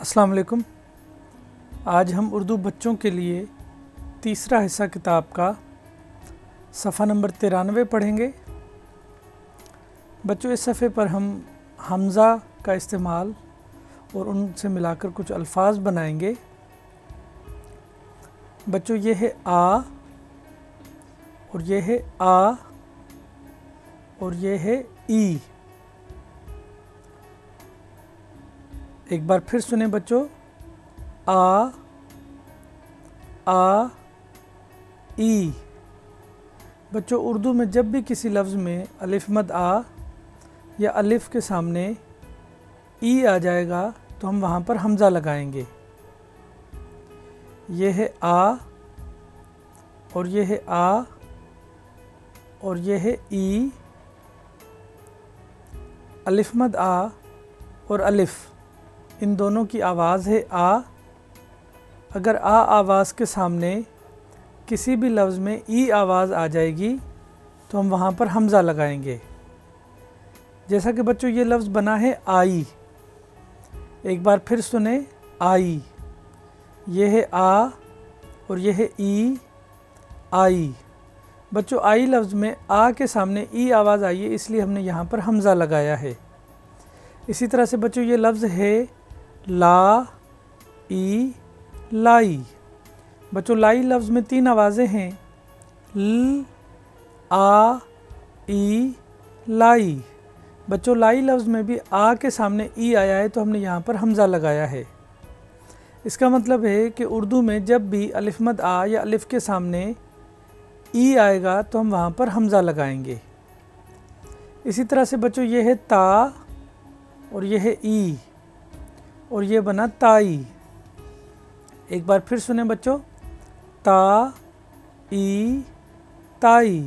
अस्सलाम वालेकुम। आज हम उर्दू बच्चों के लिए तीसरा हिस्सा किताब का सफ़ा नंबर 93 पढ़ेंगे। बच्चों, इस सफ़े पर हम हमज़ा का इस्तेमाल और उनसे मिलाकर कुछ अल्फाज बनाएंगे। बच्चों, ये है आ और ये है आ और ये है ई। एक बार फिर सुने बच्चों, आ ई। बच्चों, उर्दू में जब भी किसी लफ्ज़ में अलिफ मद आ या अलिफ के सामने ई आ जाएगा तो हम वहाँ पर हमज़ा लगाएंगे। ये है आ और ये है आ और ये है ई। अलिफ मद आ और अलिफ, इन दोनों की आवाज़ है आ। अगर आ आवाज़ के सामने किसी भी लफ्ज़ में ई आवाज़ आ जाएगी तो हम वहाँ पर हमज़ा लगाएंगे। जैसा कि बच्चों ये लफ्ज़ बना है आई। एक बार फिर सुने, आई। ये है आ और ये है ई, आई। बच्चों, आई लफ्ज़ में आ के सामने ई आवाज़ आई है, इसलिए हमने यहाँ पर हमज़ा लगाया है। इसी तरह से बच्चों ये लफ्ज़ है ला ई लाई। बच्चों, लाई लफ्ज़ में 3 आवाज़ें हैं, ल आ ई लाई। बच्चों, लाई लफ्ज़ में भी आ के सामने ई आया है तो हमने यहाँ पर हमज़ा लगाया है। इसका मतलब है कि उर्दू में जब भी अलिफ मद आ या अलिफ के सामने ई आएगा तो हम वहाँ पर हमज़ा लगाएंगे। इसी तरह से बच्चों ये है ता और ये है ई और ये बना ताई। एक बार फिर सुने बच्चों, ता ई ताई।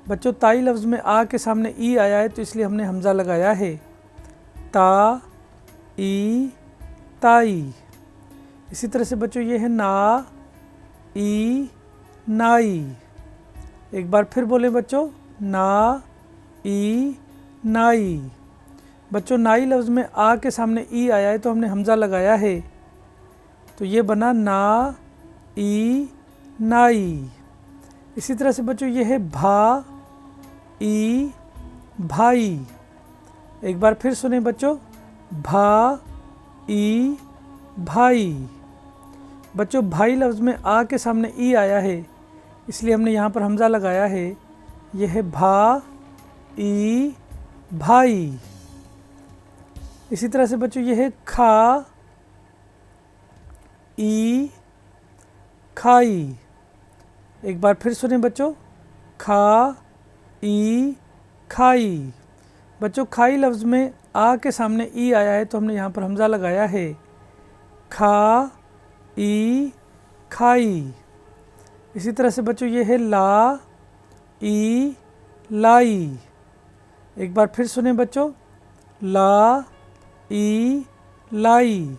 बच्चों, ताई लफ्ज़ में आ के सामने ई आया है तो इसलिए हमने हमज़ा लगाया है, ता ई ताई। इसी तरह से बच्चों ये है ना ई नाई। एक बार फिर बोले बच्चों, ना ई नाई। बच्चों, नाई लफ्ज़ में आ के सामने ई आया है तो हमने हमज़ा लगाया है, तो ये बना ना ई नाई। इसी तरह से बच्चों ये है भा ई भाई। एक बार फिर सुने बच्चों, भा ई भाई। बच्चों, भाई लफ्ज़ में आ के सामने ई आया है इसलिए हमने यहाँ पर हमज़ा लगाया है। यह है भा ई भाई। इसी तरह से बच्चों ये है खा ई खाई। एक बार फिर सुने बच्चों, खा ई खाई। बच्चों, खाई लफ्ज़ में आ के सामने ई आया है तो हमने यहाँ पर हमज़ा लगाया है, खा ई खाई। इसी तरह से बच्चों ये है ला ई लाई। एक बार फिर सुने बच्चों, ला ई लाई।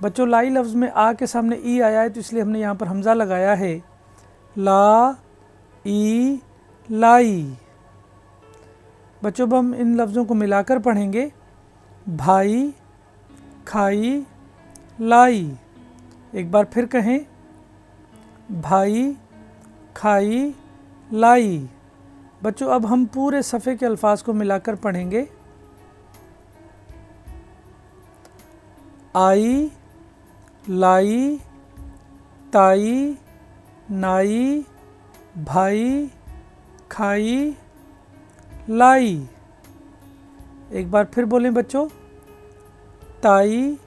बच्चों, लाई लफ्ज़ में आ के सामने ई आया है तो इसलिए हमने यहाँ पर हमज़ा लगाया है, ला ई लाई। बच्चों, अब हम इन लफ्ज़ों को मिलाकर पढ़ेंगे, भाई खाई लाई। एक बार फिर कहें, भाई खाई लाई। बच्चों, अब हम पूरे सफ़े के अल्फाज को मिलाकर पढ़ेंगे, आई लाई ताई नाई भाई खाई लाई। एक बार फिर बोलें बच्चों, ताई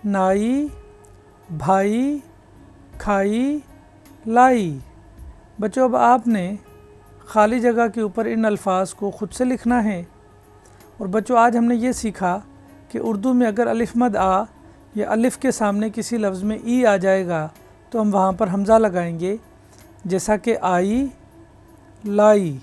नाई भाई खाई लाई। बच्चों, अब आपने ख़ाली जगह के ऊपर इन अल्फाज को ख़ुद से लिखना है। और बच्चों, आज हमने ये सीखा कि उर्दू में अगर अलिफ मद आ या अलिफ के सामने किसी लफ्ज़ में ई आ जाएगा तो हम वहाँ पर हमज़ा लगाएंगे, जैसा कि आई लाई।